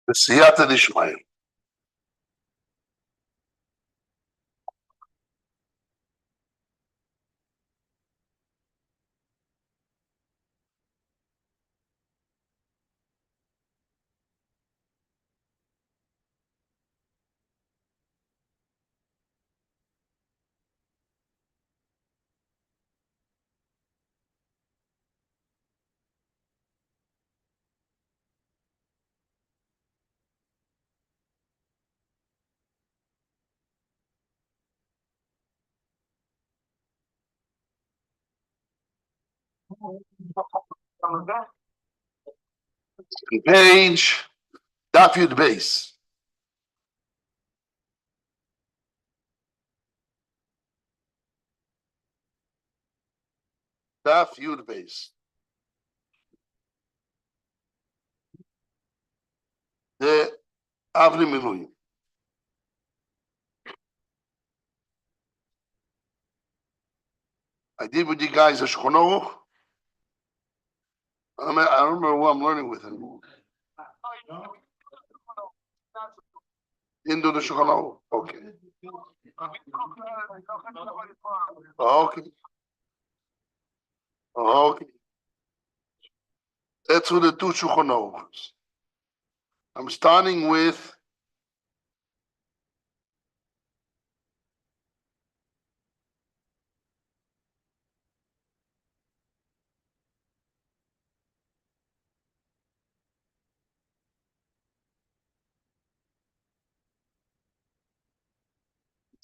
בסייעתא דשמיא. Page דף י' בייס. דף י' בייס. זה אבני מילואים. I did with you guys a Shulchan Aruch. I don't remember who I'm learning with anymore. Didn't do the Shulchan Aruch? Okay. Okay. Okay. That's who the two Shulchan Aruchs. I'm starting with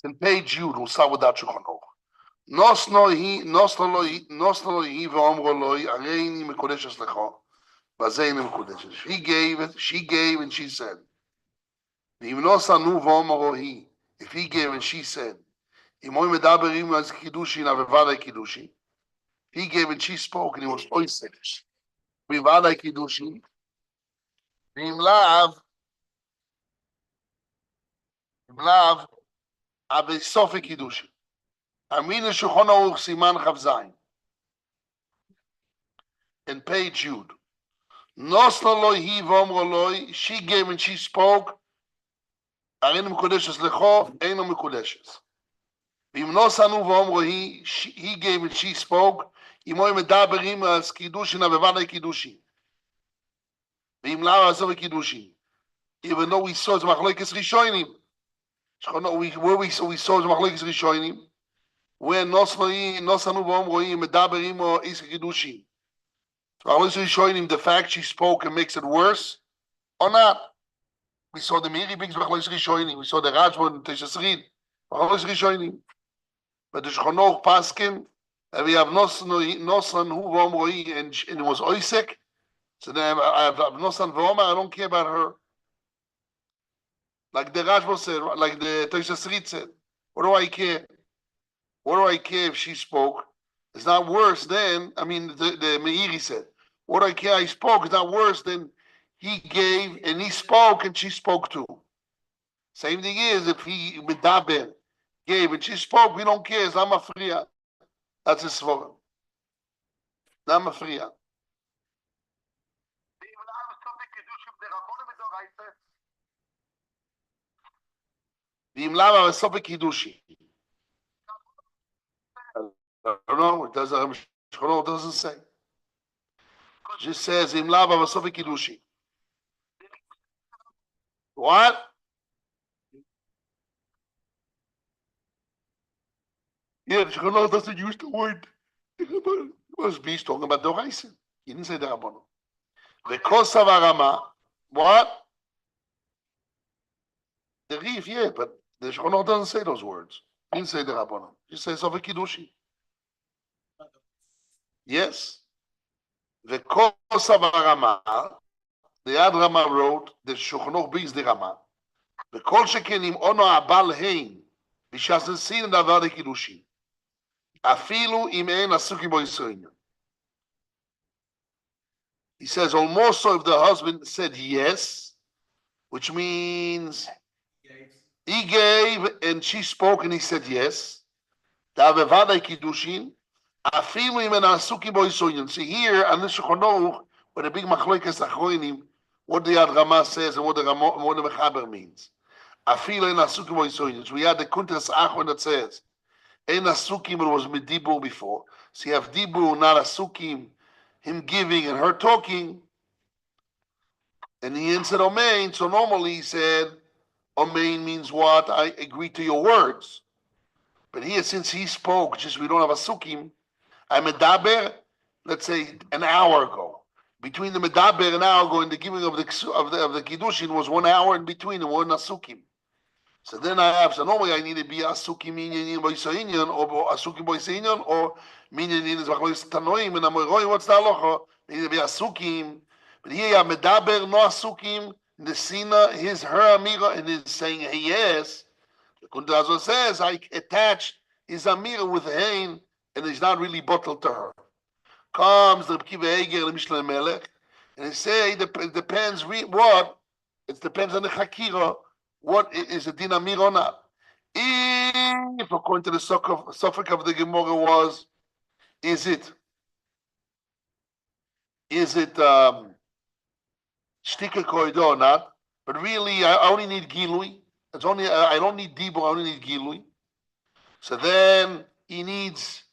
in page Yud. We'll start with that Shulchan Aruch. נוסנו היא ואומרו לו, הרי אני מקודשת לך, בזה אני מקודשת. She gave and she said. ואם נוסנו ואומרו היא, if he gave and she said, אם הוא מדברים על קידושין, ובוודאי קידושין, he gave and she spoke and he was עוסק, בוודאי קידושין, ואם לאו, אבל סוף קידושין. אמין לשולחן ערוך סימן כ"ז. In page Yud. נוסנו לו היא ואומרו לו, she gave and she spoke, הרי אני מקודשת לכו, אינו מקודשת. ואם נוסנו ואומרו היא, he gave and she spoke, אם הוא מדברים על קידושין, בוודאי קידושין. ואם לאו עזוב קידושין. Even though we saw מחלוקת ראשונים, where we saw מחלוקת ראשונים, where נוסנו ואומרו היא, מדברים על קידושין. The fact she spoke and makes it worse, or not? We saw the Miri brings Machlokes Rishonim. We saw the Rajbon and Teshasrid. Machlokes Rishonim. But the Shulchan Aruch Paskin, and we have Nosan Hu V'Omroi, and it was Oisek. So then I have Nosan V'Omar. I don't care about her. Like the Rajbon said, like the Teshasrid said. What do I care? What do I care if she spoke? It's not worse than, I mean, the Meiri said. What do I care? I spoke. It's not worse than he gave and he spoke and she spoke too. Same thing is if he medaber gave and she spoke, we don't care. It's not mafriya. That's his svorim. Not mafriya. V'im lama v'sof kiddushi. I don't know. It doesn't say. It just says v'im lama v'sof kiddushi. What? Yeah, the Shulchan doesn't use the word. It must be talking about the Doraisa. He didn't say the Rabbanon. The Kosav Arama. What? The Rif, yeah, but the Shulchan doesn't say those words. He didn't say the Rabbanon. He says of a Kiddushi. Yes. The Kosav Arama. The Ad Rama wrote, the Shulchan brings the Rama. The Kol Shekenim Ono Abal Hein. B'shas Sin Davar the Kiddushi. Afilu im ein asukim bo yisrael. He says almost so if the husband said yes, which means he gave and she spoke and he said yes. Da'avevadai kiddushin. Afilu im ein asukim bo yisrael. See here on the Shulchan Aruch, where the big machlokas achronim, what the Yad Rama says and what the Mechaber means. Afil ein asukim o yisoyin. So we had the Kuntres Achon that says, ein asukim, it was with Dibur before. So you have Dibur, not asukim, him giving and her talking. And he answered Omein. So normally he said, Omein means what? I agree to your words. But here, since he spoke, just we don't have asukim, I medaber, let's say an hour ago. Between the medaber and hour ago and the giving of the kiddushin was 1 hour in between and one asukim. So then I have, so normally I need to be asukim minyanin boisainian or asukim boisainian or minyanin is v'chlois tanoim and amoiroi. What's the halacha? I need to be asukim. But here you have medaber no asukim. Nesina his her amira and is saying hey, yes. The Kundazo says I attached his amira with hein and it's not really bottled to her. Comes the Kiva Eger and Mishnah Melech, and they say it depends what it depends on the Chakira. What is a din amir or not? If according to the suffix of the Gemara was, is it shtika koido or not? But really, I only need gilui. It's only I don't need dibur. I only need gilui. So then he needs.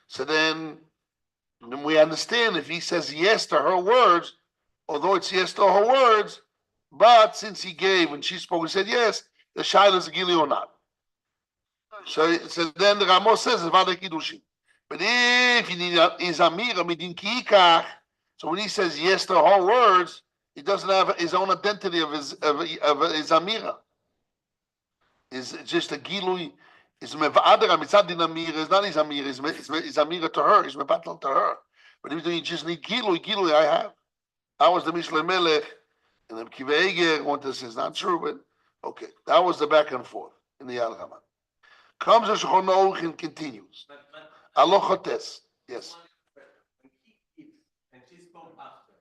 So then we understand if he says yes to her words, although it's yes to her words, but since he gave and she spoke and said yes, the shaila is gili or not. So then the Ramos says it's vada kiddushin. But if he needs his amira midin kiikach, so when he says yes to her words, he doesn't have his own identity of his amira. Is just a gilui. Is mevadra mitzad din amira is not his amira. Is amira to her. Is mevatel to her. But if you just need gilui, I have. I was the Mishle Melech, and the Kiva Eger wanted to say it's not true, but okay, that was the back and forth in the Yad Rama. Comes the Shulchan Aruch and continues. Alochotes, yes. When he gives and she spoke after,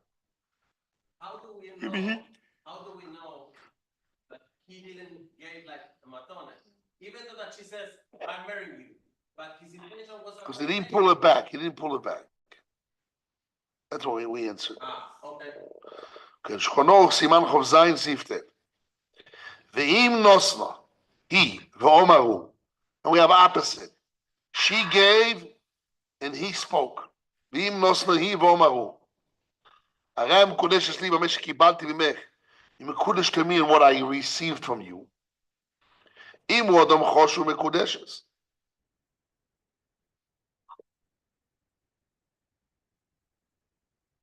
how do we know? How do we know that he didn't give like a matone, even though that she says I'm marrying you, but his intention was because he didn't pull it back. He didn't pull it back. That's what we answered. Okay. Okay, Shulchan Aruch Siman Chov Zayin Sifte. Ve'im nosna, he ve'omaru, and we have opposite. She gave and he spoke. Ve'im nosna he ve'omaru. הרי המקודש אצלי במה שקיבלתי ממך, היא מקודש למי in what I received from you. אם הוא אדם חוש הוא מקודשת.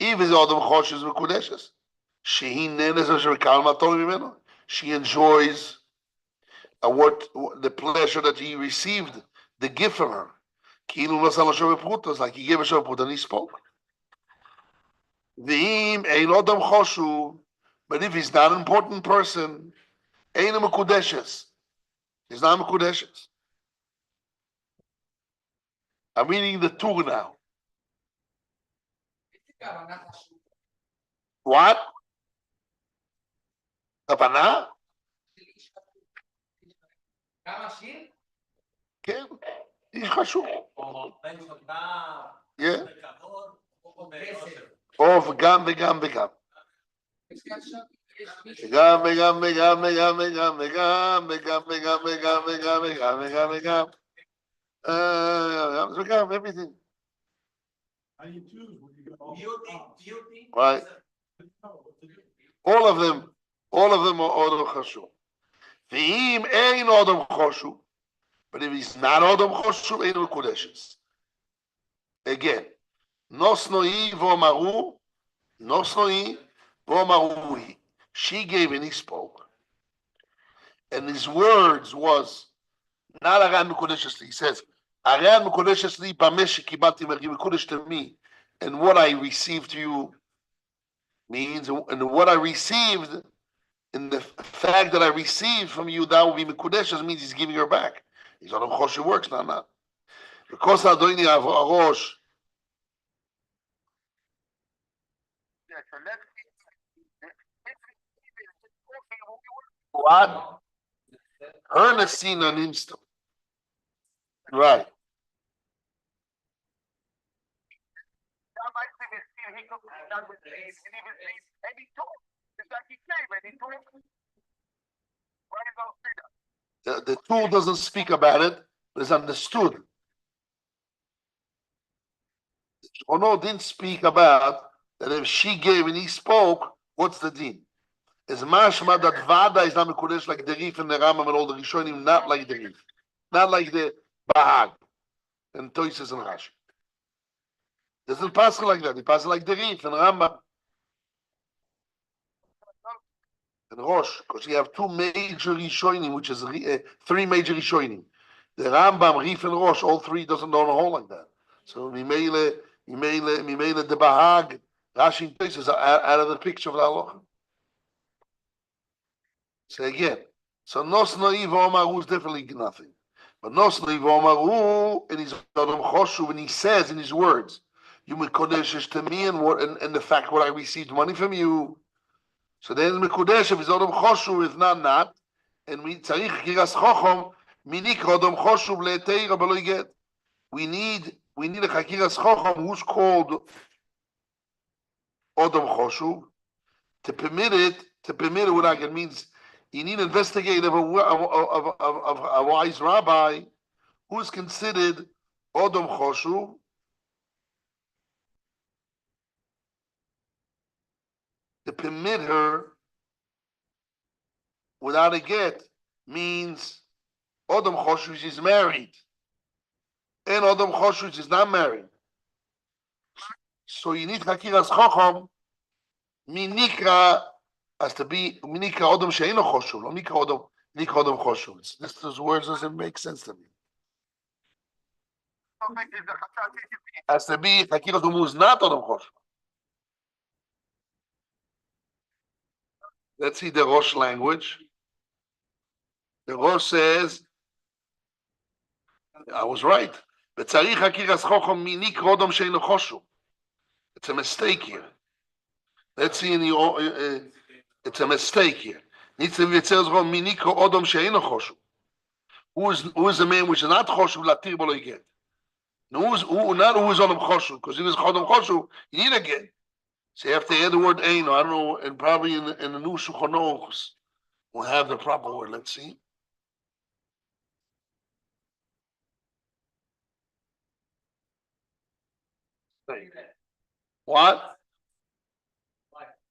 If is אדם חוש is מקודשת. שהיא נהנית ושרקל מתון ממנו. She enjoys the pleasure that he received, the gift from her. כאילו נוסע לשוב בפרוטוס, like he gave a shov and he spoke. ואם אין אדם חוש הוא, but if he's not an important person, אין מקודשת. He's not Mekudeshes. I'm reading the Torah now. What? Kapana? כן, איש חשוב. Yeah. או וגם וגם וגם. וגם וגם וגם וגם וגם וגם וגם וגם וגם וגם וגם וגם וגם וגם everything. How do you choose when you go? Right. All of them are Odom Chashuv. Ve'im ein Odom Chashuv, but if he's not Odom Chashuv, ein Mekudeshes. Again, Nosnoi v'omaru, Nosnoi v'omaru. She gave and he spoke, and his words was not Aran Mekudeshes. He says, Aran Mekudeshes li b'meh shekibalti mekudesh to me, and what I received to you means, and what I received, in the fact that I received from you, that will be Mekudeshes, means he's giving her back. He's on Chosh works, not. Because Adoini Arosh. What? Her Nasina an instant. Right. The tool doesn't speak about it, but it's understood. Ono didn't speak about that if she gave and he spoke, what's the din? It's mashma that Vada is not Mekudesh like the Rif and the Rambam and all the Rishonim, not like the Rif. Not like the Bahag and Toises and Rashi. Doesn't pass like that. It passes like the Rif and Rambam and Rosh, because you have two major Rishonim, which is three major Rishonim. The Rambam, Rif and Rosh, all three doesn't know the whole like that. So Mimele the Bahag, Rashi and Toises are out of the picture of the halacha. Say again. So Nos Naiv Omaru is definitely nothing. But Nos Naiv Omaru in his Adam Choshu, when he says in his words, you Mekodesh to me and the fact what I received money from you. So then Mekodesh of his Adam Choshu is not. And we Tzarich Kiras Chochom, Minik Adam Choshu Leteira Beloy Get. We need a Chakiras Chochom who's called Adam Choshu to permit it what it means. You need an investigator of a wise rabbi who is considered Odom Choshu. To permit her without a get means Odom Choshu is married. And Odom Choshu is not married. So you need Chakiras Chochom, Minikra has to be Minikra Odom Sheino Choshu, no Nikra Odom Choshu. Those words doesn't make sense to me. Has to be Chakiras Odom who is not Odom Choshu. Let's see the Rosh language. The Rosh says, I was right. It's a mistake here. Let's see in the it's a mistake here. It says who is a man which is not choshu latir b'lo get. Who is Odom choshu? Because if it's Odom choshu, you need a get. So you have to add the word ein. I don't know, and probably in the new Shulchan Aruch we'll have the proper word. Let's see. What?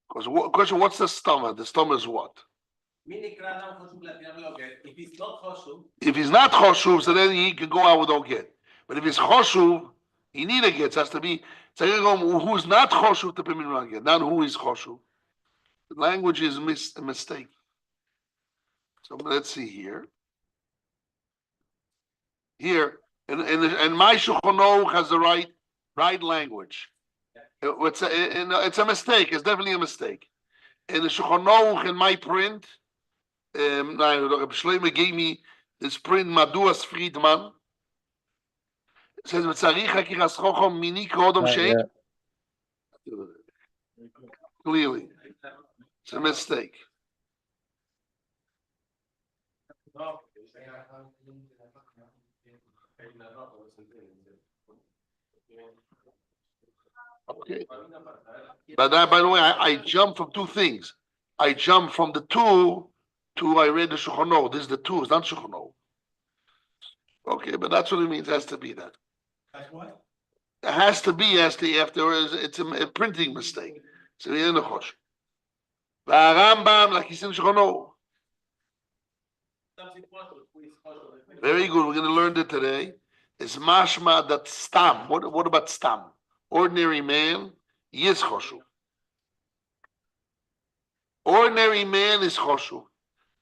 Because question, what's the stomach? The stomach is what? If he's not choshuv, so then he can go out without get. But if he's choshuv, he need a get. It has to be who's not choshuv to permit him to get, not who is choshuv. The language is a mistake. So let's see here. Here, and my Shulchan Aruch has the right language. It's a mistake. It's definitely a mistake. In the Shulchan Aruch, in my print, Shlomo gave me this print, Maduas Friedman. It says, "V'tzarich hakiras chochom mini kodom shein." Clearly, it's a mistake. Okay. But by the way, I jumped from two things. I jumped from the two to I read the Shulchan Aruch. This is the two, it's not Shulchan Aruch. Okay, but that's what it means. It has to be that. That's what? It has to be afterwards. It's a printing mistake. So we in the Chosh. Rambam, like he's in Shulchan Aruch. Very good. We're going to learn that today. It's mashma that stam. What about stam? Ordinary man, yes choshu. Ordinary man is choshu.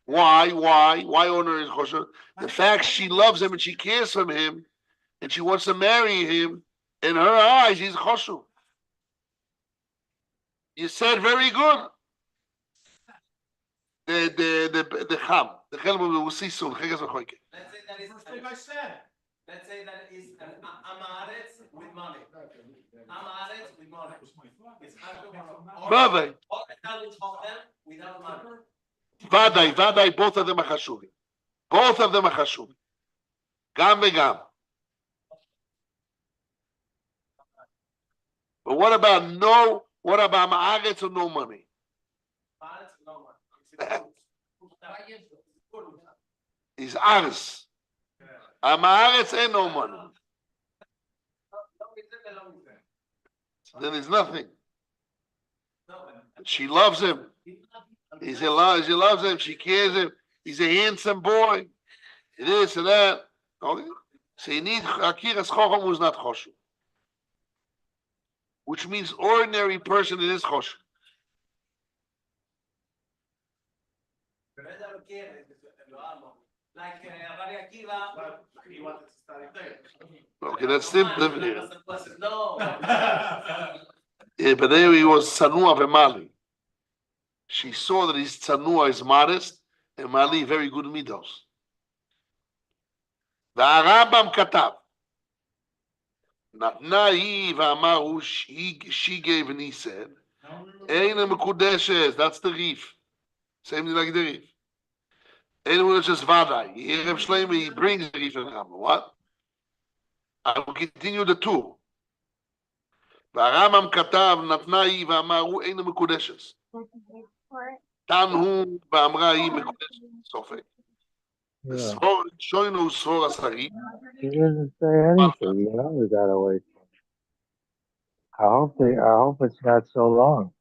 Why ordinary is choshu? The fact she loves him and she cares for him, and she wants to marry him. In her eyes, he's choshu. You said very good. The cham we'll see soon. Let's say that is First thing I said. Let's say that is an amaretz with money. Amaretz with money. It's Brother. All the knowledge of them without money. Vadai, both of them are chashuvi. Both of them are chashuvi. Gam vegam. But what about ma'aretz or no money? Amaretz He's Ars. Amaretz ain't no money. Then there's nothing. She loves him. She loves him. She cares him. He's a handsome boy. This and that. Okay. So you need Akiras Chocham who's not Choshu. Which means ordinary person it is Choshu. Like Rabbi Akiva. He wanted to study there. Okay, that's simple. No. Yeah, but there he was Tzanua v'Mali. She saw that his Tzanua is modest and Mali very good midos. והרמב"ם כתב, נתנה היא ואמרו, she gave and he said, אין המקודשת, that's the reef. Same thing like the reef. אין המקודשת ודאי. ערב שלמה, he brings the reef and Rambam. What? I will continue the tour. והרמב"ם כתב, נתנה היא ואמרו, אין המקודשת. תנו ואמרה היא מקודשת. סופק. ספור שוינו ספור השרים. He didn't say anything. You know, we got away from it. I hope it's not so long.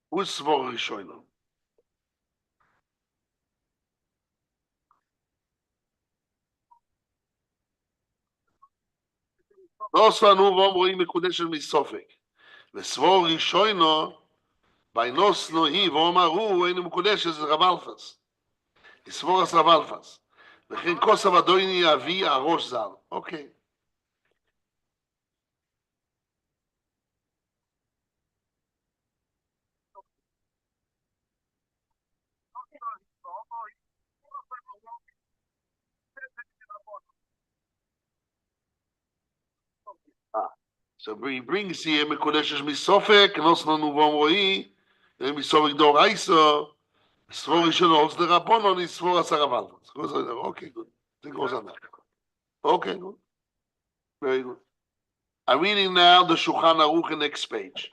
הוא ספור ראשונו. נוסנו ואומרים מקודשת מסופק. וספור ראשונו, בינוסנו היא ואומרו, אינו מקודשת, זה רב אלפס. ספור רב אלפס. וכן כוס אבדויני אבי הראש זל. אוקיי. So he brings here מקודשת מסופק, נוסנו ואומרי, מסופק דאורייסא, ספור ראשונו, אז דרבנן, ספור רב אלפס. Okay, good. It goes on that. Okay, good. Very good. I'm reading now the Shulchan Aruch, next page.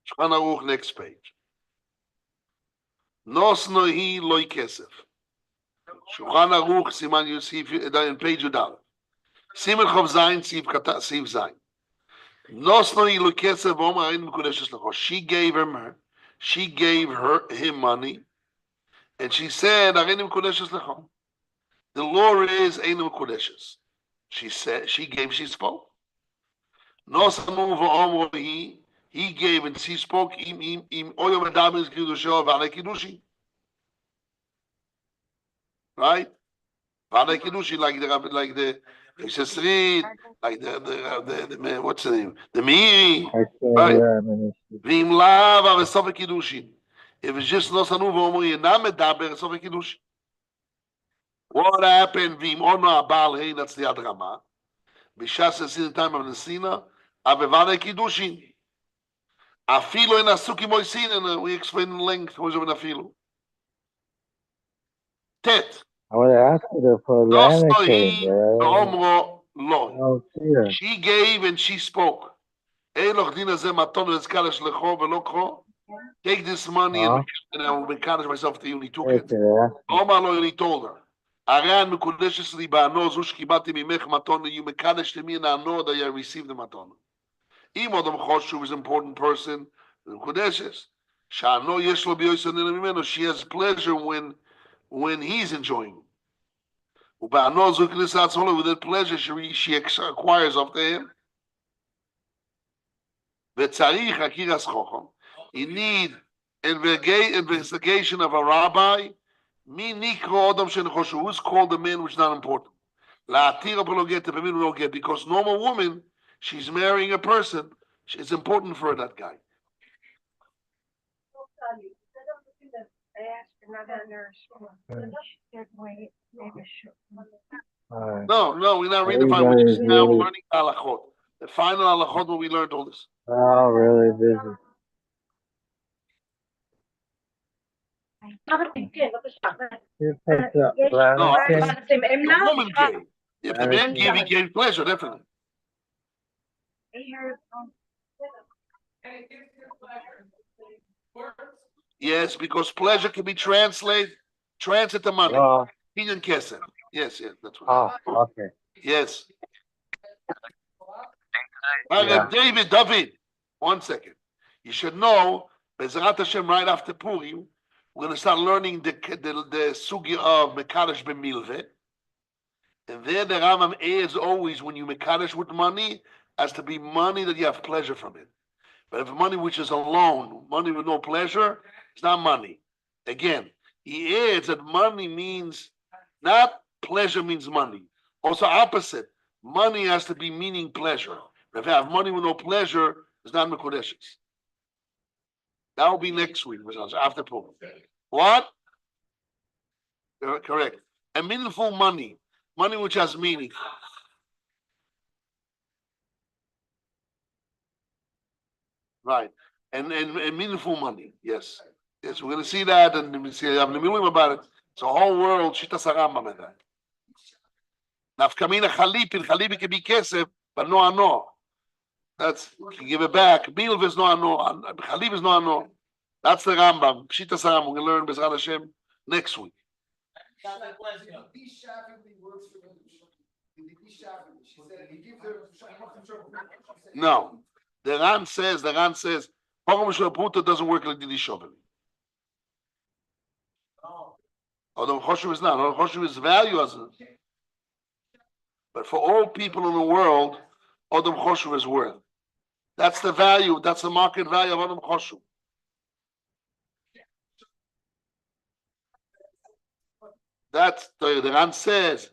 Shulchan Aruch, next page. Nosno hi loy kesef. Shulchan Aruch, siman Yosef, in page Yudal. Siman Chav Zayin, Siv Zayin. Nosno hi loy kesef, v'omar ein mekudeshes lecho. She gave him money, and she said, Arein mekudeshes lecho. The law is ein mekudeshes. She said, she spoke. Nosanu v'omro he gave and she spoke im oyo medamis kidusho v'alei kiddushi. Right? V'alei kiddushi, like the Yisesrid, like the what's the name? The Meiri. Right? V'im lav avesofek kiddushin. If it's just nosanu v'omro yenam medaber esofek kiddushi. What happened? V'im ono abal hey, that's the adrama. B'shas in the time of Nesina, avevane kiddushin. Afilo in asuki moisin, and we explain in length what is an afilu. Tet. I would ask her for Lanakin. Lo. She gave and she spoke. Take this money and I will encourage myself to you. He took it. And he told her. Aran mekudeshes li ba'ano zu shkibati mimech matona. You mekadesh to me and I know that I received the matona. Im adam choshuv is an important person. Mekudeshes. Sha'ano yesh lo b'yoyson mimeno. She has pleasure when he's enjoying. Uba'ano zu knisat zolo, with that pleasure she acquires after him. V'tzarich akiras chochom. You need investigation of a rabbi. Who's called the man which is not important? Because normal woman, she's marrying a person, it's important for that guy. No, we're not reading the final. We're just now learning halachot. The final halachot where we learned all this. Oh, really busy. You picked up the woman came. If the man give, he gave pleasure, definitely. Yes, because pleasure can be translated to money. Hello. Kinyan kesef. Yes, that's right. Oh, okay. Yes. Yeah. David, 1 second. You should know, Bezrat Hashem, right after Purim, we're going to start learning the sugi of Mekadesh B'milveh. And there the Rambam is always, when you Mekadesh with money, has to be money that you have pleasure from it. But if money which is a loan, money with no pleasure, it's not money. Again, he adds that money means, not pleasure means money. Also opposite, money has to be meaning pleasure. If you have money with no pleasure, it's not Mekudeshes. That will be next week, after Purim. What? Correct. And meaningful money which has meaning. Right. And meaningful money. Yes. Yes, we're going to see that, and we see about it. It's a whole world. Shita Sarambam in that. Nafkamina Khalibi can be kesef, but no ano. That's, you can give it back. Milv is no ano. Khalib is no ano. That's the Rambam. Shita Sarambam. We're going to learn Bezrat Hashem next week. No. The Ran says, Pogam Puta doesn't work like Didi Shovel. Odom Choshev is not. Odom Choshev is value as it. But for all people in the world, Odom Choshev is worth. That's the value. That's the market value of Odom Choshev. That's the Ran says,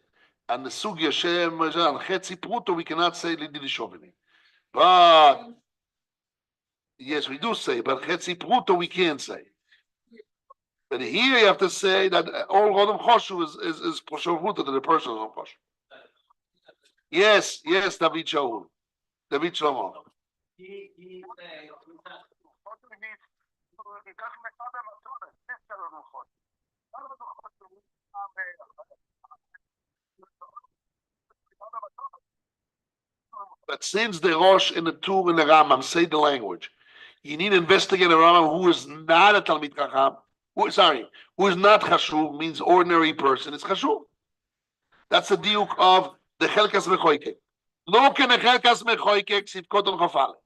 and the Sugi Hashem and Chetzi Pruto, we cannot say Didi Shoveli. But yes, we do say, but Chetzi Pruto we can't say. But here you have to say that all Rodom Choshu is Poshav Pruto to the person of Choshu. Yes, David Shaul. David Shlomo. But since the Rosh in the Tur in the Rambam say the language, you need to investigate a Rambam who is not a Talmid Chacham, who is not Chashuv, means ordinary person. It's Chashuv. That's the diuk of the Chelkas Mechoikek. Lo ken Chelkas Mechoikek Sivkoton Chafale.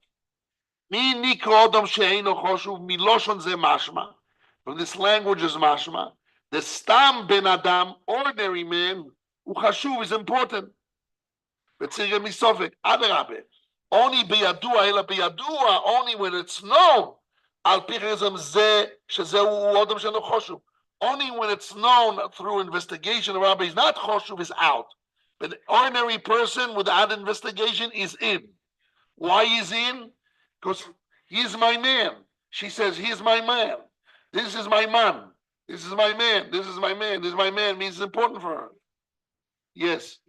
Mi nikrodom she'eino Choshuv miloshon ze mashma. From this language is mashma. The Stam Ben Adam, ordinary man, who Chashuv is important. Betzirah misofek, adarabe. Only biyadua, ela biyadua, only when it's known. Al pichazam ze shezeu odom shelo choshuv. Only when it's known through investigation, the rabbi is not choshuv, is out. But the ordinary person without investigation is in. Why is in? Because he's my man. She says, he's my man. This is my man. This is my man. This is my man. This is my man means it's important for her. Yes.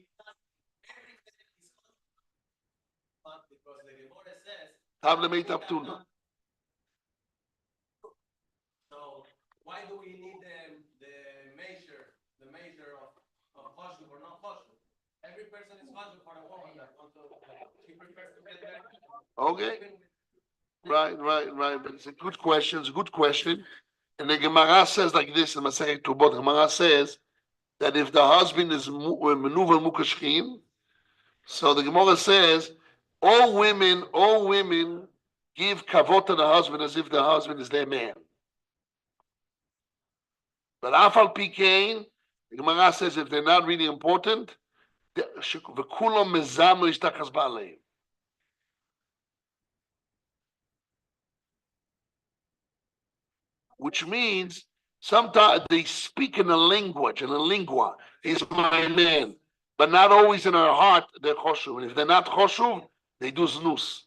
So why do we need the measure of choshuv or not choshuv? Every person is choshuv for a woman that wants to, she prefers to get there. Okay. Right. But it's a good question. And the Gemara says like this in Masechet Tubot. Gemara says that if the husband is menuvel mukashkin, so the Gemara says all women give kavod to the husband as if the husband is their man. But afal pikein, the Gemara says if they're not really important, v'kulam mezam lo yishtachas ba'aleim. Which means sometimes they speak in a language, in a lingua. He's my man, but not always in her heart they're choshuv. And if they're not choshuv, they do znus.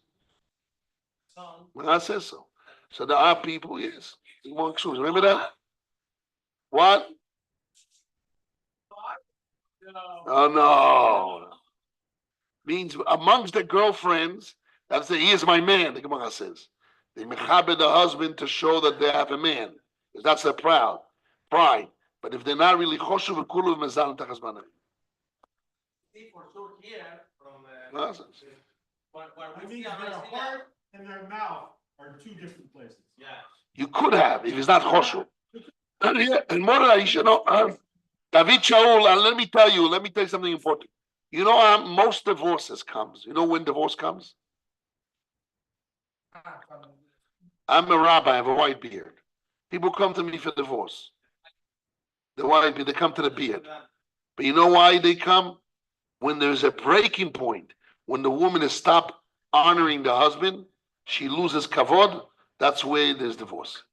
I says so. So there are people, yes. Remember that? What? Oh no. Means amongst the girlfriends, that's he is my man, the Gemara says. They mechaber the husband to show that they have a man. Because that's their pride. But if they're not really choshuv and kulu mezal tachas banai. see for sure here from Nonsense. where I we mean, see a their Rav heart and their mouth are two different places. Yeah. You could have, if it's not choshev. And more, you should know, David Shaul, and let me tell you something important. You know, most divorces comes. You know when divorce comes? I'm a rabbi, I have a white beard. People come to me for divorce. The white beard, they come to the beard. But you know why they come? When there's a breaking point, when the woman has stopped honoring the husband, she loses kavod, that's where there's divorce.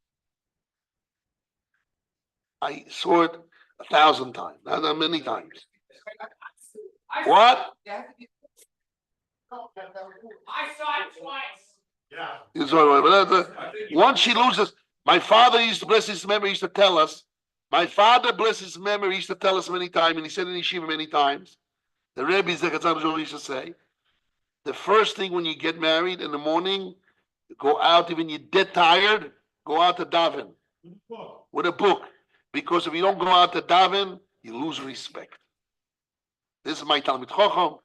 I saw it 1,000 times, not that many times. What? I saw it twice. Yeah. You saw it, but once she loses, my father used to bless his memory, used to tell us, my father bless his memory, used to tell us many times, and he said in yeshiva many times, the Rebbe Zekatzan used to say, the first thing when you get married in the morning, go out, even you're dead tired, go out to daven with a book. Because if you don't go out to daven, you lose respect. This is my Talmid Chacham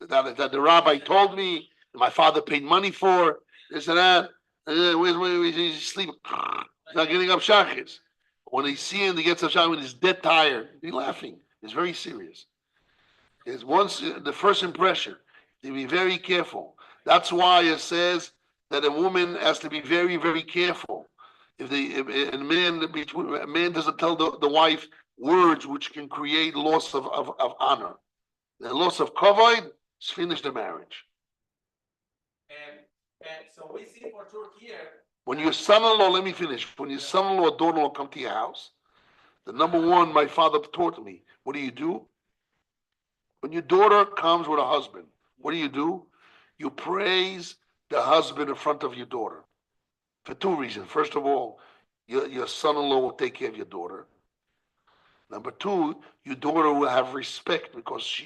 that the rabbi told me, my father paid money for, this and that. Where's he's sleeping? He's not getting up shachis. When he see him, he gets up shachis when he's dead tired. He's laughing. He's very serious. It's once the first impression. To be very careful. That's why it says that a woman has to be very, very careful. If a man doesn't tell the wife words which can create loss of honor, the loss of kavod, finish the marriage. And so we see for sure here. When your son-in-law, let me finish. When your son-in-law or daughter-in-law come to your house, the number one my father taught me. What do? When your daughter comes with a husband, what do? You praise the husband in front of your daughter. For two reasons. First of all, your son-in-law will take care of your daughter. Number two, your daughter will have respect because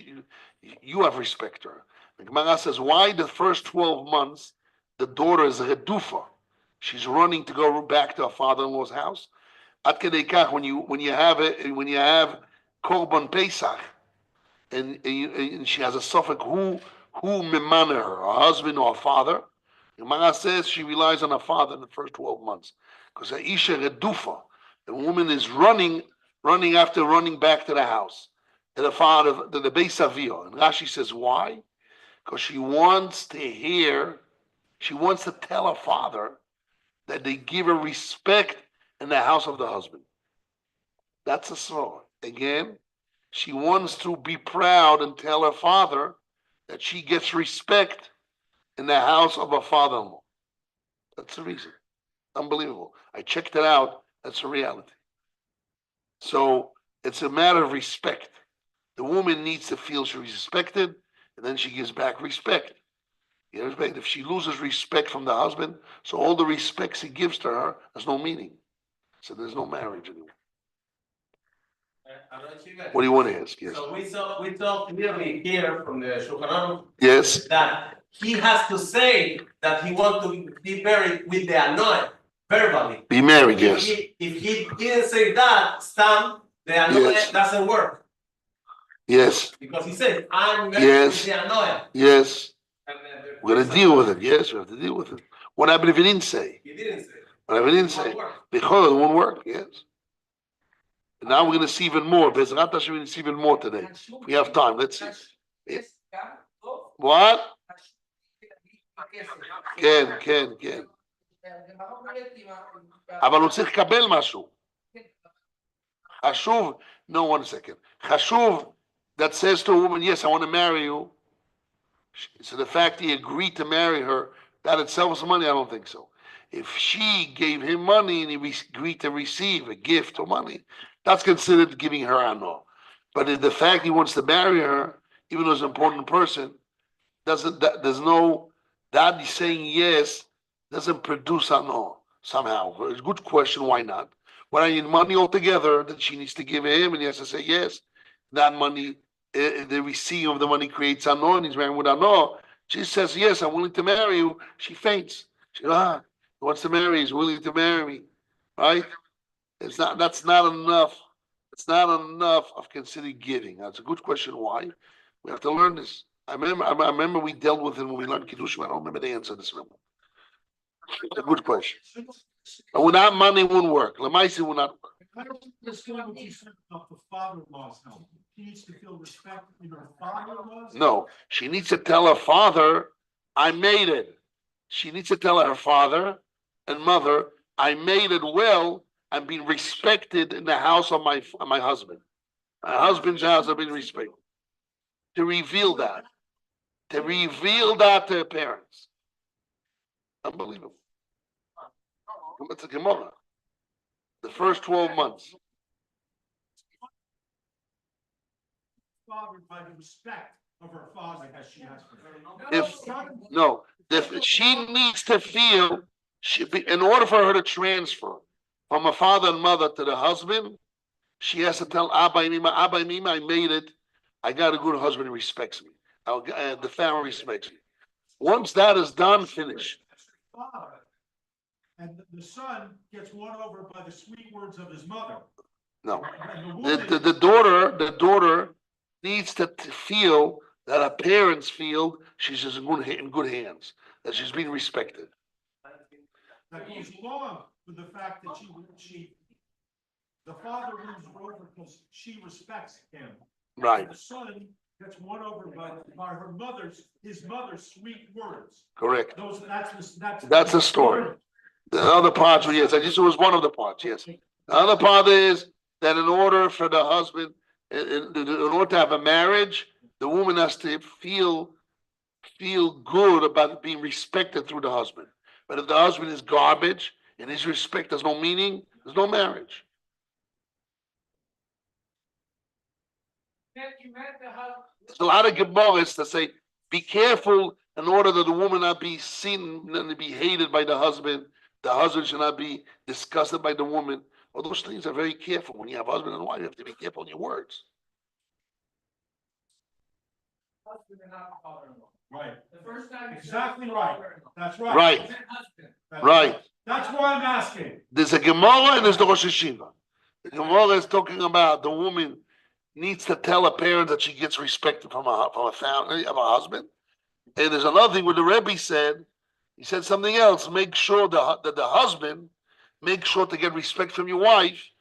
you have respect to her. The Gemara says, why the first 12 months the daughter is a redufa? She's running to go back to her father-in-law's house. At kedei kach, when you have korban pesach, and she has a suffix who memana her husband or her father. The Gemara says she relies on her father in the first 12 months because a isha redufa, the woman is running back to the house, to the father, to the Beis Aviyah. And Rashi says why? Because she wants to tell her father that they give her respect in the house of the husband. That's a sword. Again, she wants to be proud and tell her father that she gets respect in the house of her father-in-law. That's the reason. Unbelievable. I checked it out. That's a reality. So it's a matter of respect. The woman needs to feel she's respected, and then she gives back respect. You know, respect. If she loses respect from the husband, so all the respects he gives to her has no meaning. So there's no marriage anymore. What do you want to ask? Yes. So we saw clearly here from the Shulchan Aruch. Yes. That he has to say that he wants to be married with the anoy verbally. Be married, yes. If he didn't say that, Stam, the anoy doesn't work. Yes. Because he said, I'm married with the anoy. Yes. We're going to deal with it. Yes, we have to deal with it. What happened if he didn't say? He didn't say. What happened if he didn't say? Because it won't work, yes. And now we're going to see even more. Bezrat Hashem, we're going to see even more today. We have time. Let's see. What? כן. אבל הוא צריך לקבל משהו. חשוב, no, 1 second. חשוב that says to a woman, yes, I want to marry you. So the fact he agreed to marry her, that itself is money? I don't think so. If she gave him money and he agreed to receive a gift or money, that's considered giving her ano. But the fact he wants to marry her, even though he's an important person, that he's saying yes doesn't produce ano somehow. It's a good question, why not? When I need money altogether that she needs to give him and he has to say yes, that money, the receiving of the money creates ano and he's married with ano. She says, yes, I'm willing to marry you. She faints. She goes, he wants to marry, he's willing to marry me. Right? That's not enough It's not enough of considered giving. That's a good question. Why? We have to learn this. I remember we dealt with it when we learned Kiddushim. I don't remember the answer to this one. It's a good question. But without money, it wouldn't work. Lamaisi would not work. I don't understand what you said about the father-in-law's help. She needs to feel respect in her father-in-law's. No, she needs to tell her father, I made it. She needs to tell her father and mother, I made it well. I'm being respected in the house of my husband. My husband's house, I've been respected. To reveal that. To reveal that to her parents. Unbelievable. It's a Gemara. The first 12 months. Father by the respect of her father as she has for her. If she needs to feel, in order for her to transfer from her father and mother to the husband, she has to tell Abba and Mima, I made it. I got a good husband who respects me. The family respects me. Once that is done, finish. And the son gets won over by the sweet words of his mother. No, the daughter needs to feel that her parents feel she's in good hands, that she's being respected. That goes along with the fact that the father wins her over because she respects him. Right. And the son gets won over by his mother's sweet words. Correct. That's the story. The other part, yes, I just was one of the parts, yes. The other part is that in order for the husband, in order to have a marriage, the woman has to feel good about being respected through the husband. But if the husband is garbage and his respect has no meaning, there's no marriage. There's a lot of Gemaras that say, be careful in order that the woman not be seen and be hated by the husband. The husband should not be disgusted by the woman. All those things are very careful. When you have husband and wife, you have to be careful in your words. Right. The first time. Exactly right. That's right. Right. Right. That's why I'm asking. There's a Gemara and there's the Rosh Yeshiva. The Gemara is talking about the woman needs to tell her parents that she gets respect from a family, of a husband. And there's another thing where the Rebbe said, he said something else. Make sure that the husband, make sure to get respect from your wife.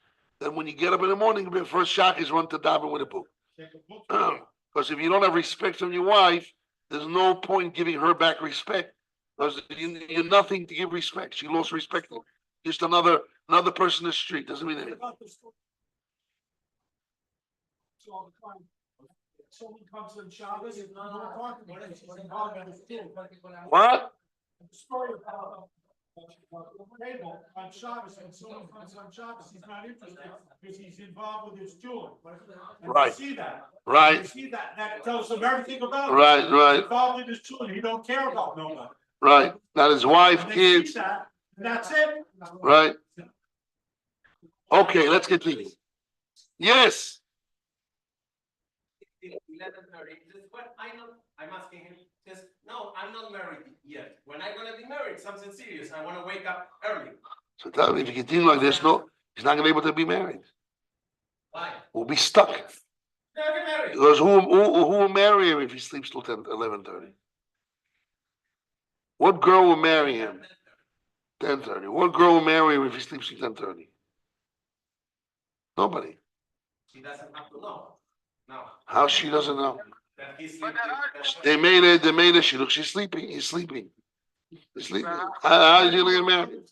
That when you get up in the morning, the first shach is run to daven with a book. Because if you don't have respect from your wife, there's no point giving her back respect. Because you're nothing to give respect. She lost respect. Just another person in the street. Doesn't mean anything. Someone comes on Shabbos, What? The story about the table on Shabbos, and someone comes on Shabbos, he's not interested because he's involved with his jeweler. Right. You see that. Right. You see that tells him everything about him. Right. He's involved with his jeweler. He don't care about nobody. Right. Not his wife, And kids. that, and that's it. Right. Okay, let's continue. Yes. 11:30. He says, "What? I'm asking him. He says, no, I'm not married yet. When I'm gonna be married, something serious. I want to wake up early." So tell me, if you continue like this, no, he's not going to be able to be married. Why? We'll be stuck. Never married. Because who will marry him if he sleeps till 11:30? What girl will marry him? 10:30. What girl will marry him if he sleeps till 10:30? Nobody. She doesn't have to know. No. How she doesn't know? That he's sleeping. They made it. She's sleeping. He's sleeping. He's sleeping. How is he going to get married?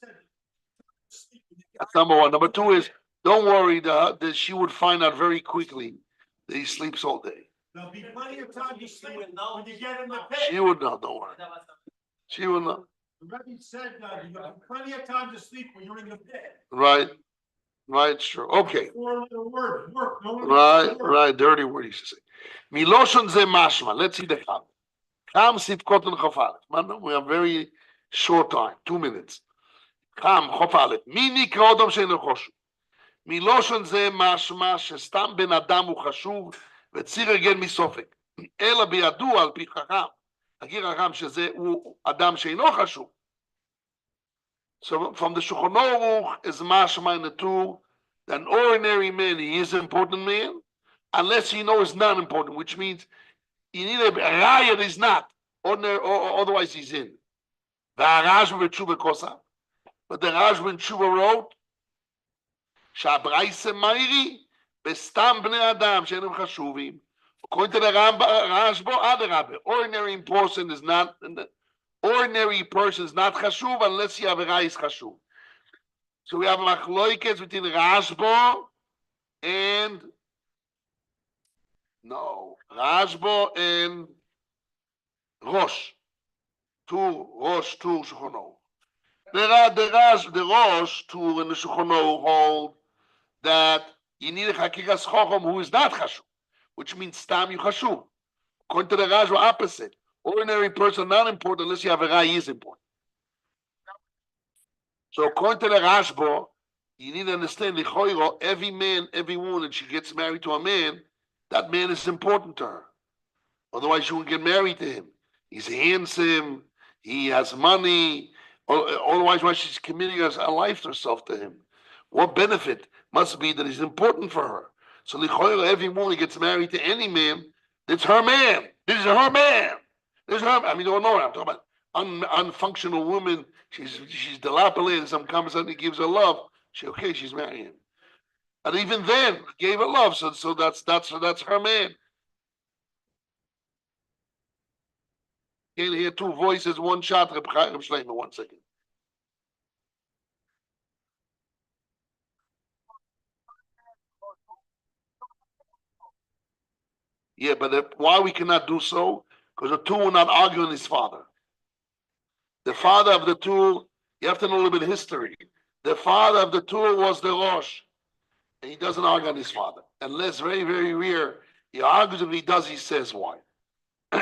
That's number one. Number two is, don't worry that she would find out very quickly that he sleeps all day. There'll be plenty of time to sleep when you get in the pit. She would know, don't worry. She would know. The Rebbe said you have plenty of time to sleep when you're in the pit. Right. Right, it's true. Okay. Work. No Right. Dirty word, he used to say. Miloshon ze mashma. Let's see the Cham. Cham sivkot and chofalet. We have very short time, 2 minutes. Cham chofalet. Mi nikra odom she'eino choshuv. Miloshon ze mashma shestam ben adam hu chashuv וצריך רגל מסופק. אלא בידוע על פי חכם. הכיר חכם שזה הוא אדם שאינו חשוב. So from the Shulchan Aruch is mashma in the two that an ordinary man, he is an important man, unless he knows not important, which means you need a raya that is not ordinary, or otherwise he's in. But the Rashba Tshuva wrote, שהברייסה מאירי בסתם בני אדם שאינם חשובים. According to the Rashba, Adarabah, ordinary person is not chashuv unless you have a rayis chashuv. So we have machloikes between Rashba and Rosh. Rosh, Shulchan. The Rosh, Tur, and the Shulchan hold that you need a Chakiras Chacham who is not chashuv, which means Stam you chashuv. According to the Rashba, opposite. Ordinary person not important unless you have a Rai is important. So according to the Rashba, you need to understand the every man, every woman, and she gets married to a man, that man is important to her. Otherwise, she won't get married to him. He's handsome, he has money. Otherwise, why she's committing her life to herself to him? What benefit must be that he's important for her? So every woman gets married to any man, it's her man. This is her man. This is her. I mean, don't know. I'm talking about unfunctional woman. She's dilapidated. Some comes and he gives her love. She's marrying him. And even then, gave her love. So that's her man. Can't hear two voices, one shot. Reb Shleimer, 1 second. Yeah, but why we cannot do so? Because the two will not argue on his father. The father of the two, you have to know a little bit of history. The father of the two was the Rosh. And he doesn't argue on his father. Unless very, very rare, he argues. If he does, he says why.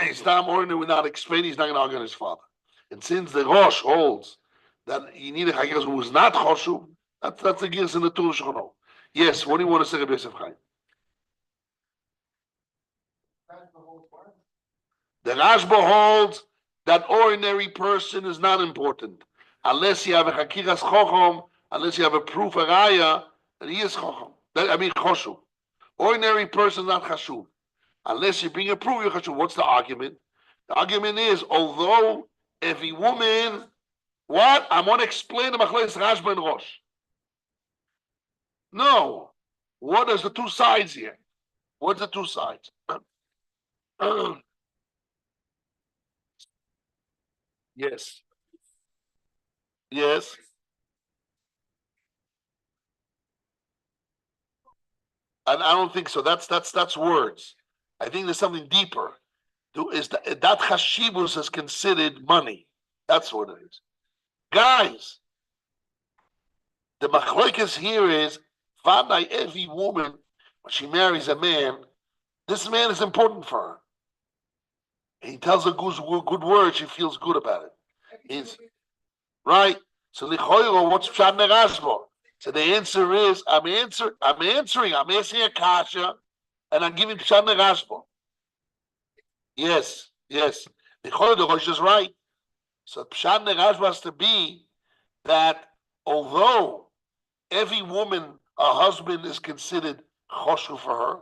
He's not ordinary without explaining, he's not going to argue on his father. And since the Rosh holds that you need a Chagiras who is not Choshu, that's the Giras in the Tur Shchono. Yes, what do you want to say, Rabbi Yosef Chaim? The Rashba holds that ordinary person is not important. Unless you have a Chakiras Chochom, unless you have a proof, a Raya, that he is Chochom. Choshu. Ordinary person is not Chashuv. Unless you bring a proof, you're Chashuv. What's the argument? The argument is, although every woman, what? I want to explain the Machlokes Rashba and Rosh. No. What is the two sides here? What's the two sides? Yes. Yes. And I don't think so. That's words. I think there's something deeper. Is that chashivus is considered money? That's what it is. Guys, the machlokes here is vaday every woman when she marries a man, this man is important for her. And he tells her good words, she feels good about it. He's right. So lichoiro, what's pshat nerashbo? So the answer is, I'm answering a kasha, and I'm giving pshat nerashbo. Yes. Lichoiro, the Rosh is right. So pshat nerashbo has to be that although every woman, a husband is considered choshu for her,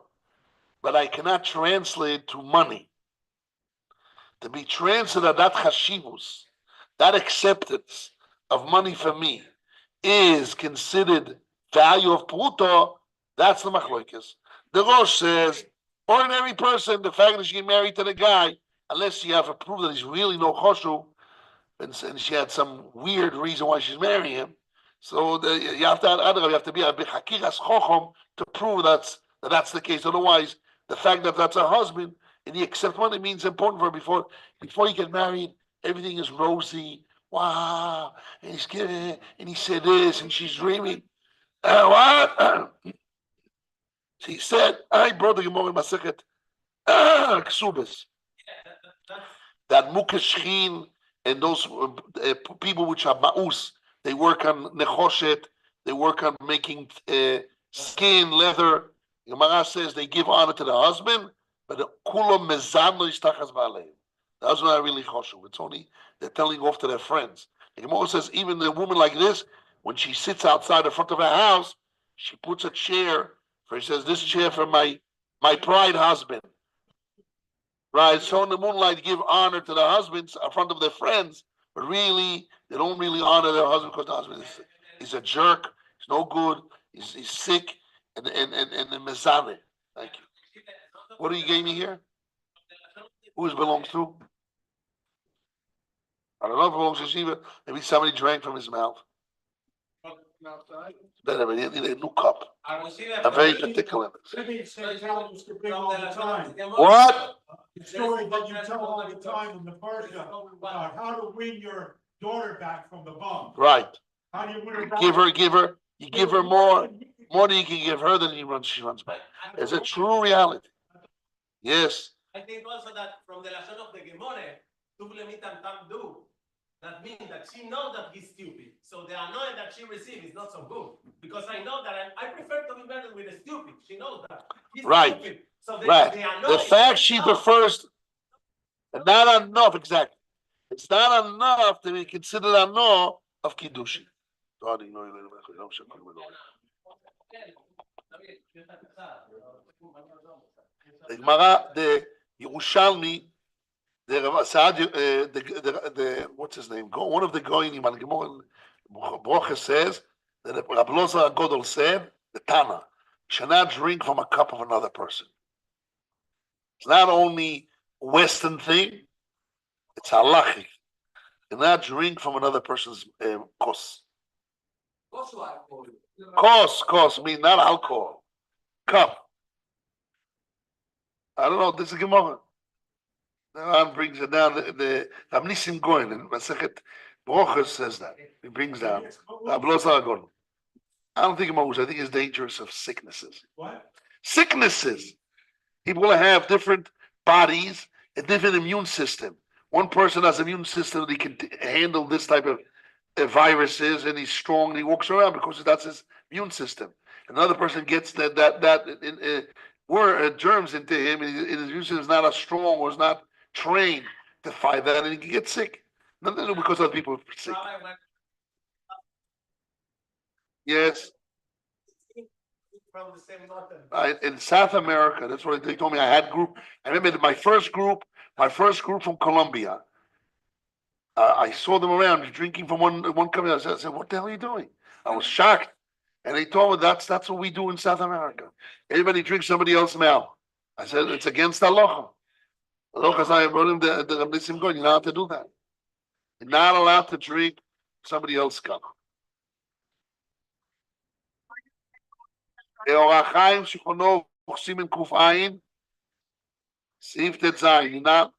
but I cannot translate to money. To be translated, that chashivus, that acceptance of money for me is considered value of pruto, that's the machlokes. The Rosh says, ordinary person, the fact that she married to the guy, unless you have a proof that he's really no choshu, and she had some weird reason why she's marrying him, so you have to be a hakiras chochom to prove that's the case. Otherwise, the fact that that's her husband and he accepts money means important for her before you get married. Everything is rosy. Wow, and he's giving, and he said this, and she's dreaming. What? She said, I brought the Gemara in Masechet Ksubis. That Mukashchin and those people which are Ma'us, they work on Nechoshet, they work on making skin, leather. Gemara says they give honor to the husband, but the Kulam Mezan lo yishtachas ba'aleim. The husband are really choshev. It's only they're telling off to their friends. The Gemara says even the woman like this, when she sits outside the front of her house, she puts a chair, for he says, this chair for my pride husband. Right, so in the moonlight, give honor to the husbands in front of their friends, but really, they don't really honor their husband because the husband is a jerk, he's no good, he's sick, and the mezane. Thank you. What do you gave me here? Who it belongs to? I don't know if it belongs to Yeshiva. Maybe somebody drank from his mouth. Better, but he need a new cup. I'm very particular. Maybe it's saying tell us to bring all the time. What? The story that you tell all the time in the Parsha about how to win your daughter back from the bum. Right. How do you win her back? You give her more than you can give her than she runs back. It's a true reality. Yes. I think also that from the Lashon of the Gemore, do, that means that she knows that he's stupid. So the annoyance that she receives is not so good. Because I know that I prefer to be married with a stupid. She knows that. He's right. Stupid. So The fact she prefers, not enough, exactly. It's not enough to be considered a no of Kiddushin. The Gemara, the Yerushalmi, the what's his name? One of the Goyim on Gemara Brocha says that Rabbi Loza Godol said the Tana should not drink from a cup of another person. It's not only a Western thing; it's halachic. Do not drink from another person's kos. Kos, mean not alcohol. Cup. I don't know. This is Gemara. The Ram brings it down. The Amnisim Goin in Masechet Brochus says that. He brings down. I don't think Moshe. I think it's dangerous of sicknesses. What? Sicknesses. People have different bodies, a different immune system. One person has an immune system that he can handle this type of viruses, and he's strong, and he walks around because that's his immune system. Another person gets that germs into him, and his immune system is not as strong or is not trained to fight that, and he can get sick. Nothing because other people are sick. Yes. From the same mountain. In South America, that's what they told me. I had group. I remember my first group from Colombia. I saw them around drinking from one company. I said, "What the hell are you doing?" I was shocked, and they told me that's what we do in South America. Everybody drinks somebody else's milk. I said it's against the law. I brought him the Rabbisim going. You're not allowed to do that. You're not allowed to drink somebody else's cup. Eorachaim Shulchanov Siman Kuf Ayin Sif Tet Zayin. You're not.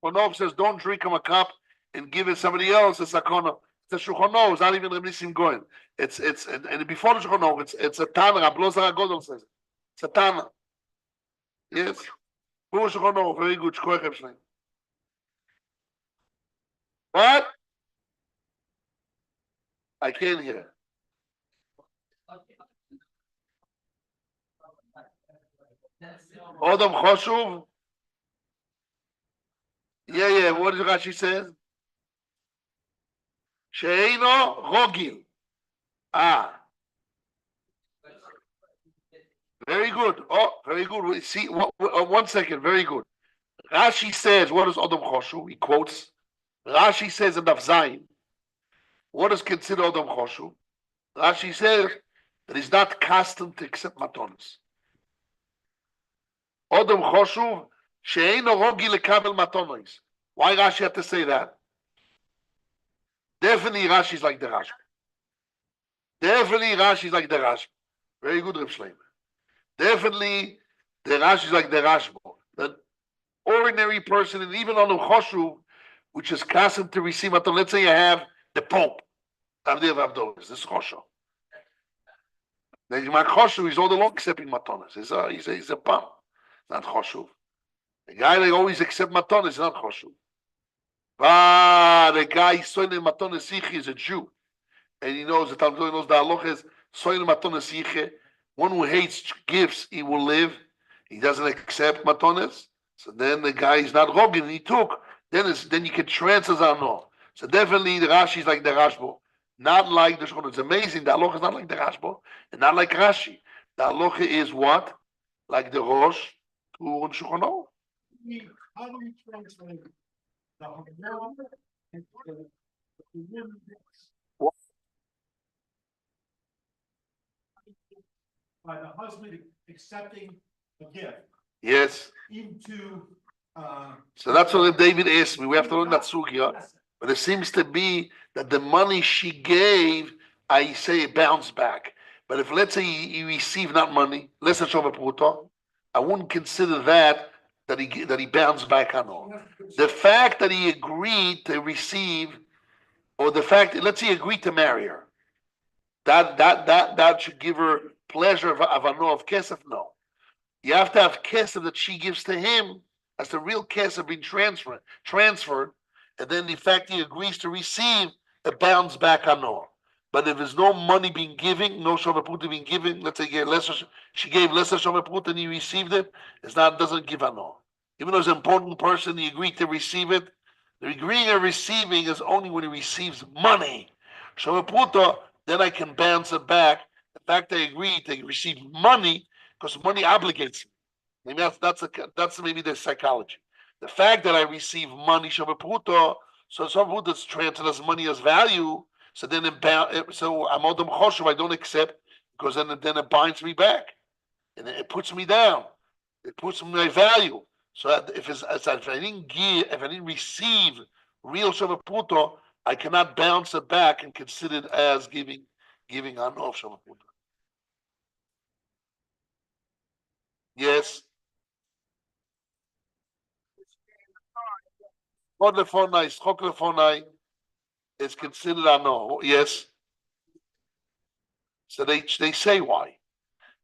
Shulchanov says don't drink from a cup and give it somebody else. It's sakona. It's a Shulchanov. It's not even Rabbisim going. It's and before the Shulchanov, it's a Tana. Rabbi Loza Godol says it. It's a Tana. Yes. Very good. What? I can't hear. Odom Choshuv. Yeah. What did Rashi say? Sheino Rogil. Very good. Oh, very good. See, 1 second. Very good. Rashi says, what is Odom Choshuv? He quotes. Rashi says in Daf Zayin, what is considered Odom Choshuv? Rashi says that he's not accustomed to accept matonos. Odom Choshuv, she'eino rogi lekabel matonos. Why Rashi had to say that? Definitely Rashi is like the Rashi. Very good, Reb Shlomo. Definitely the Rashi is like the Rashba. The ordinary person, and even on the Choshuv, which is accustomed to receive matonos. Let's say you have the Pope. This is Choshuv. Then you make Choshuv, he's all along accepting matonos. He's a bum. Not Choshuv. The guy that always accepts matonos is not Choshuv. The guy soiling matonos siche is a Jew, and he knows the Talmud knows the halacha is soiling matonos siche. One who hates gifts, he will live. He doesn't accept matonos. So then the guy is not rogin. He took. Then you can transfer no. So definitely the Rashi is like the Rashbo. Not like the Shulchan. It's amazing. The halacha is not like the Rashba and not like Rashi. The halacha is what? Like the Rosh to the Shulchan Aruch. How do you translate the Haggadah into the women What? by the husband accepting a gift Yes. into, So that's what David asked me. We have to learn that sugya. But it seems to be that the money she gave, I say it bounced back. But if let's say you receive not money, less than Shova Pruta, I wouldn't consider that he bounced back on all. The fact that he agreed to receive, or the fact that let's say he agreed to marry her, that should give her pleasure of a no of kesef. No, you have to have kesef that she gives to him as the real kesef being transferred, and then the fact he agrees to receive, it bounds back on no. But if there's no money being given, no Shova being given, let's say she gave lesser Shova and he received it, doesn't give a no. Even though it's an important person, he agreed to receive it. The agreeing and receiving is only when he receives money. Shova then I can bounce it back. The fact I agreed to receive money, because money obligates me. Maybe that's maybe the psychology. The fact that I receive money, Shavaputo, so Shavaputo is transferred as money as value. So then so I'm Odom Choshev, I don't accept, because then it binds me back, and it puts me down. It puts my value. So if I didn't give, if I didn't receive real Shavaputo, I cannot bounce it back and consider it as giving on off Shavaputo. Yes. Chok lefonai is considered a no. Yes. So they say why,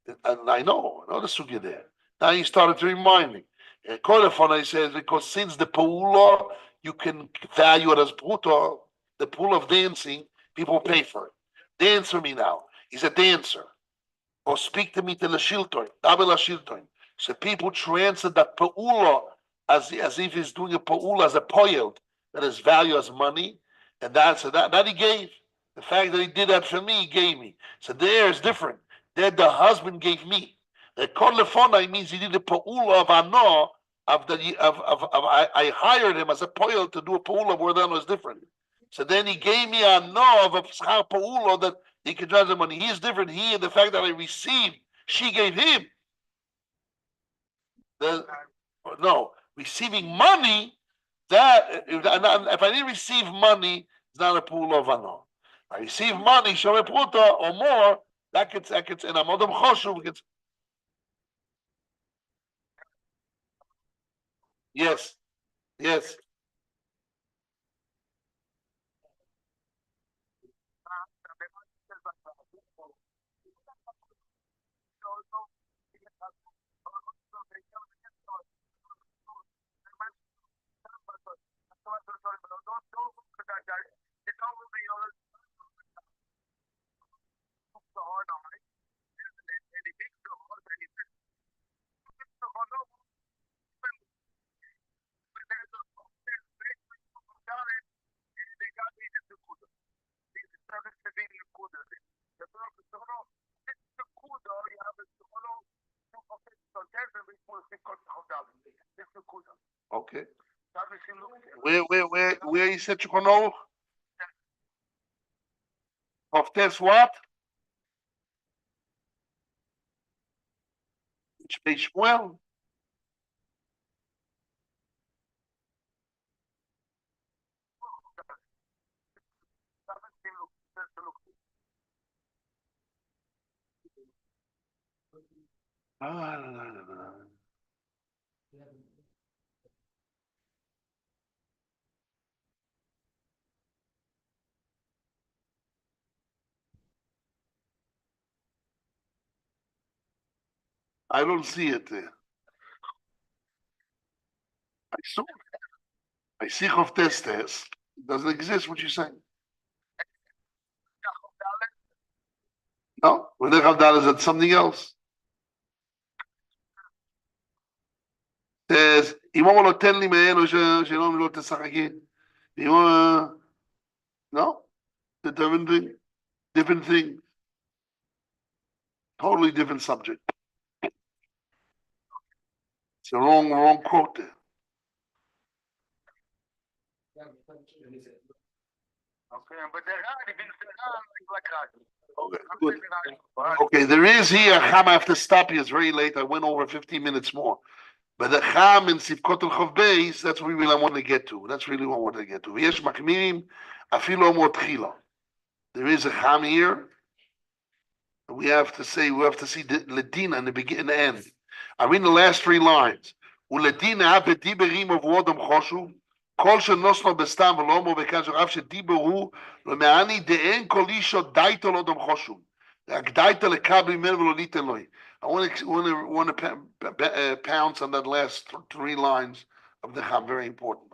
and I know the sugya there. Now he started to remind me. Kolefona says because since the paula you can value it as bruto, the pool of dancing people pay for it. Dance for me now. He's a dancer. Or speak to me to the shilton, double a shilton. So people translate that paula as if he's doing a paula as a poiled that is value as money, and that he gave. The fact that he did that for me, he gave me. So there is different. There the husband gave me. The kolefona means he did a paula of ano I hired him as a poil to do a paula where that was different. So then he gave me a no of a schar paula that he can transfer money. He is different. He and the fact that I received, she gave him. No, receiving money. That if I didn't receive money, it's not a pool of ano. I receive money, shove pruta or more. That gets in a modem choshuv gets. Yes, yes. Okay. Where you said you can know of this what? Which page? Well, I don't see it there. I saw. I see of test. It doesn't exist. What you saying? No, when they have that is that something else. Says, אם הוא לא תן לי מאלו שלא תשחקי. No, the different thing. Totally different subject. It's the wrong quote there. Okay, good. Okay, there is here a Cham. I have to stop you. It's very late. I went over 15 minutes more. But the Cham in Sivkot Chav Beis, that's what we really want to get to. That's really what we want to get to. V'yesh makmirim afilo mo tchila. There is a Cham here. We have to see the Ledina in the beginning and the end. I read the last three lines. Uledina have diberim of wodam choshu. Kol shenosno bestam v'lomo v'kan zorav shediberu lemeani de'en kol isha daita lodam choshu. Daita lekabli men v'lo niten loy. I want to pounce on that last three lines of the Cham. Very important.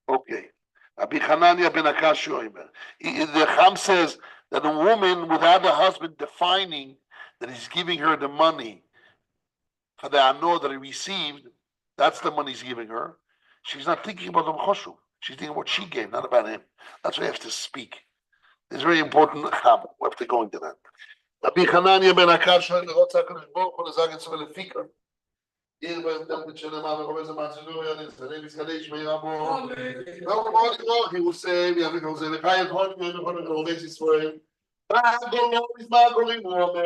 Okay. Rabbi Hanania ben Akash Yoimer. The Cham says that a woman without a husband defining that he's giving her the money for the anor that he received, that's the money he's giving her. She's not thinking about the choshu. She's thinking what she gave, not about him. That's why you have to speak. It's very important. We have to go into that. Rabbi Hanania ben Akash Yoimer. Ihr beim Tempel schon einmal noch was man zu tun, ja, das ist nicht mehr aber. He will say, we have to go say, the guy hot man on the basis for him. I don't know if my going on.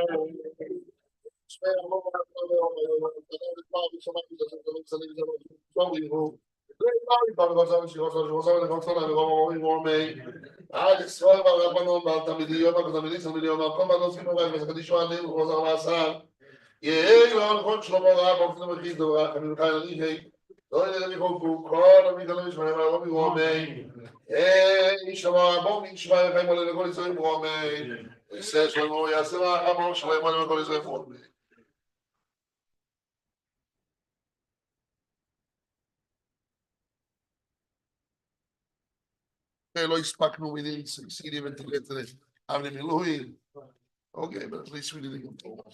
יהי להנחון שלמה רב, אופן המחיד דברך, אני לקיים אני היי, לא ידע מחוקו, כל המתגלה משמעי מהרוב מרומי, שמע רבו משמעי חיים עולה לכל ישראל מרומי, יעשה שלמה, יעשה רחמו, שלמה עולה לכל ישראל מרומי. לא הספקנו, we didn't succeed even to get to this. אבל מילואים. Okay, but at least we didn't go forward.